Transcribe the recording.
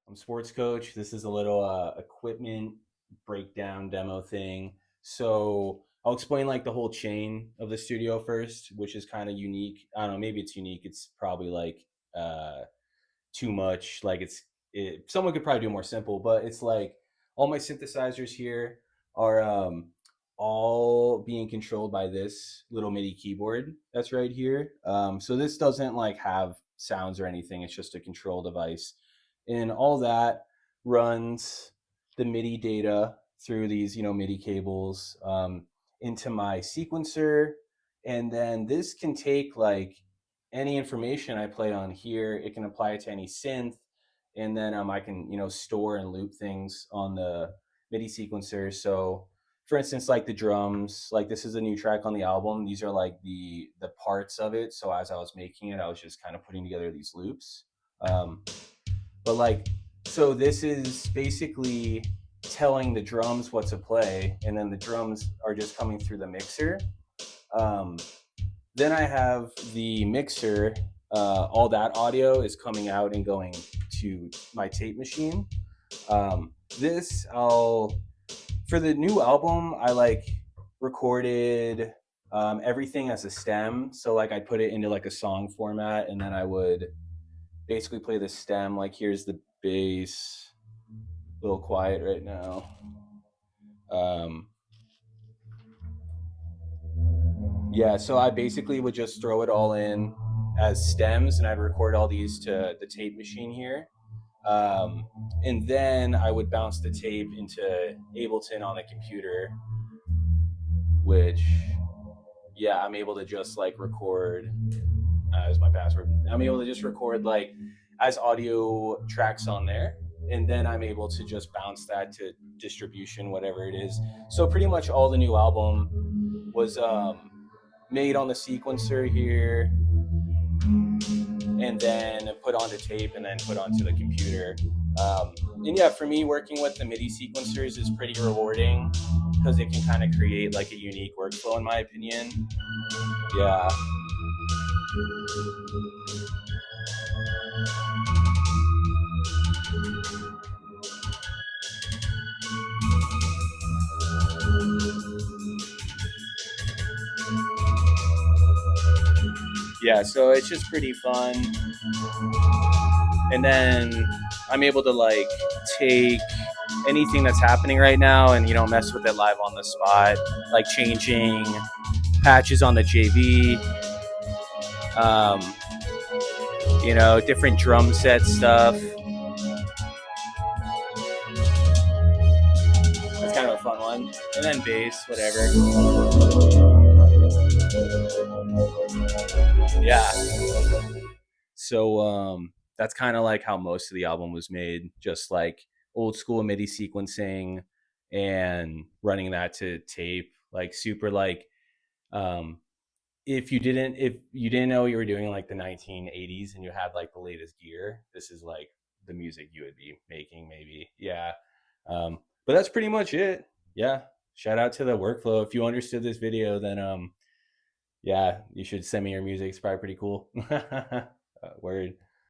I'm sports coach. This is a little equipment breakdown demo thing. So I'll explain like the whole chain of the studio first, which is kind of unique. I don't know, maybe it's unique. It's probably like uh, too much. Like someone could probably do more simple, but it's like all my synthesizers here are all being controlled by this little MIDI keyboard that's right here. So this doesn't like have sounds or anything. It's just a control device, and all that runs the MIDI data through these MIDI cables into my sequencer, and then this can take like any information I play on here. It can apply it to any synth, and then I can store and loop things on the MIDI sequencer. So for instance, like the drums, like this is a new track on the album. These are like the parts of it. So as I was making it, I was just kind of putting together these loops. But like, so this is basically telling the drums what to play, and then the drums are just coming through the mixer. Um, then I have the mixer. All that audio is coming out and going to my tape machine. This I'll For the new album, I like recorded everything as a stem. So like I'd put it into like a song format, and then I would basically play the stem. Like here's the bass, a little quiet right now. Um, yeah, so I basically would just throw it all in as stems, and I'd record all these to the tape machine here. And then I would bounce the tape into Ableton on the computer, which, yeah, I'm able to just like record as my password. I'm able to just record like as audio tracks on there. And then I'm able to just bounce that to distribution, whatever it is. So pretty much all the new album was made on the sequencer here, and then put onto tape, and then put onto the computer. And yeah, for me, working with the MIDI sequencers is pretty rewarding because it can kind of create like a unique workflow, in my opinion. Yeah. Yeah, so it's just pretty fun. And then I'm able to like take anything that's happening right now and mess with it live on the spot, like changing patches on the JV, um, different drum set stuff. That's kind of a fun one. And then bass, whatever. Yeah. So that's kind of like how most of the album was made, just like old school MIDI sequencing and running that to tape, like super like um, if you didn't know what you were doing in like the 1980s and you had like the latest gear, this is like the music you would be making, maybe. Yeah. But that's pretty much it. Yeah. Shout out to the workflow. If you understood this video, then yeah, you should send me your music. It's probably pretty cool. Word.